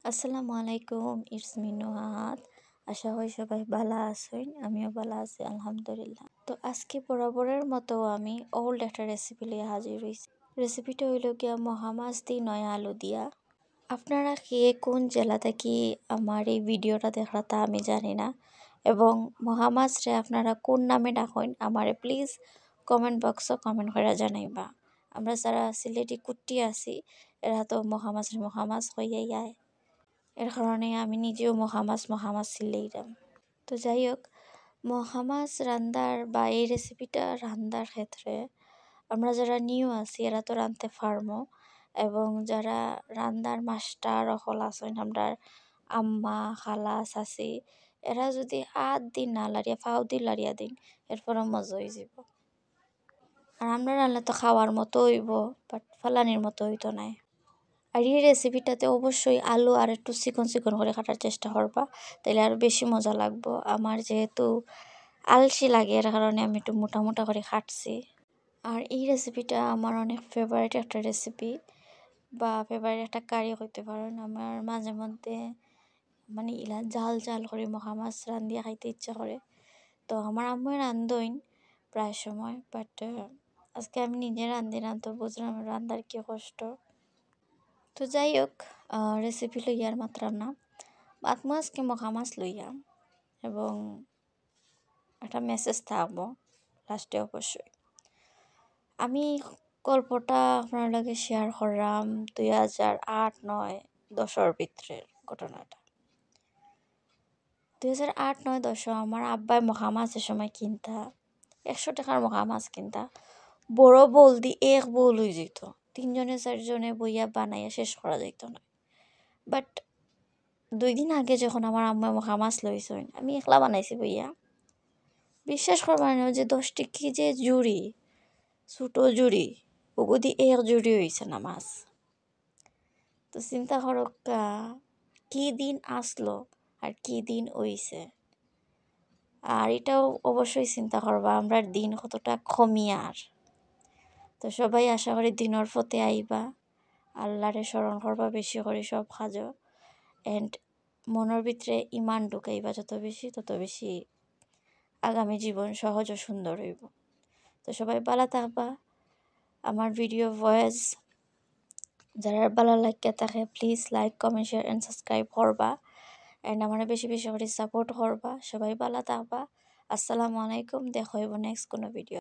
আসসালামু আলাইকুম, it's me নুহাত। আশা করি সবাই ভালো আছেন, আমিও ভালো আছি আলহামদুলিল্লাহ। তো আজকে বরাবরের মতো আমি ওল্ড একটা রেসিপি নিয়ে হাজির হয়েছি। রেসিপিটা হইল গিয়া মহামাছ দি নয়া আলু দিয়া। আপনারা কে কোন জেলা থেকে আমার এই ভিডিওটা দেখা তা আমি জানি না, এবং মহামাছরে আপনারা কোন নামে ডাকেন আমারে প্লিজ কমেন্ট বক্সও কমেন্ট করে জানাইবা। আমরা যারা সিলেটি কুট্টি আছি এরা তো মহামাছ হইয়াই আয়, এর কারণে আমি নিজেও মহামাছ সিলেইলাম। তো যাই হোক, মহামাছ রান্দার বা এই রেসিপিটা রান্দার ক্ষেত্রে আমরা যারা নিউ আছি এরা তো রাঁধতে পারবো, এবং যারা রান্দার মাস্টার হল আছেন আমরা আম্মা খালা চাচি, এরা যদি দিন না লাড়িয়া দিন লাড়িয়া দিন এরপরও মজা হয়ে যাব। আর আমরা রান্না তো খাওয়ার মতো হইব, বাট ফালানির মতো হইতো নাই। আর এই রেসিপিটাতে অবশ্যই আলু আর একটু চিকন চিকন করে কাটার চেষ্টা করবা, তাহলে আরও বেশি মজা লাগবো। আমার যেহেতু আলসি লাগে এর কারণে আমি একটু মোটা মোটা করে কাটছি। আর এই রেসিপিটা আমার অনেক ফেভারিট একটা রেসিপি, বা ফেভারিট একটা কারি হইতে পারেন। আমার মাঝে মধ্যে মানে ইলা জাল জাল করে মহামাছ রান্ধিয়া খাইতে ইচ্ছা করে। তো আমার আম্মুই রান্ধইন প্রায় সময়, বাট আজকে আমি নিজে রান্ধি না, তো বুঝলাম রান্ধার কি কষ্ট। তো যাই হোক, রেসিপি লইয়ার মাত্রাম না, আজকে মহামাছ লইয়া, এবং একটা মেসেজ থাকবো লাস্টে অবশ্যই। আমি গল্পটা আপনার লগে শেয়ার করলাম 2008-9-10 ভিতরের ঘটনাটা। 2008-9-10 আমার আব্বাই মহামাছের সময় কিনতা 100 টাকার মহামাছ কিনতা, বড় বোল দি এক বোল হয়ে যেত, 3জনে 4জনে বইয়া বানাইয়া শেষ করা যেত না। বাট 2 দিন আগে যখন আমার আম্মা মহামাছ লইছেন, আমি একলা বানাইছি বইয়া, বিশ্বাস করবা না যে 10 টিকি যে জুড়ি, ছোটো জুড়ি ওগুদি এক জুড়ি হয়েছে না মাছ। তো চিন্তা করো কি দিন আসলো আর কি দিন হইছে। আর এটাও অবশ্যই চিন্তা করবা আমরা দিন কতটা কমিয়ার। তো সবাই আশা করি দিনের পথে আইবা, আল্লাহরে স্মরণ করবা বেশি করে সব কাজও, এন্ড মনের ভিতরে ইমান ঢুকাইবা যত বেশি তত বেশি আগামী জীবন সহজ ও সুন্দর হইব। তো সবাই ভালো থাকবা। আমার ভিডিও ভয়েস যারা ভালো লাগে থাকে please like comment share and subscribe করবা, অ্যান্ড আমার বেশি বেশি করে সাপোর্ট করবা। সবাই ভালো থাকবা। আসসালামু আলাইকুম, দেখা হইব নেক্সট কোনো ভিডিও।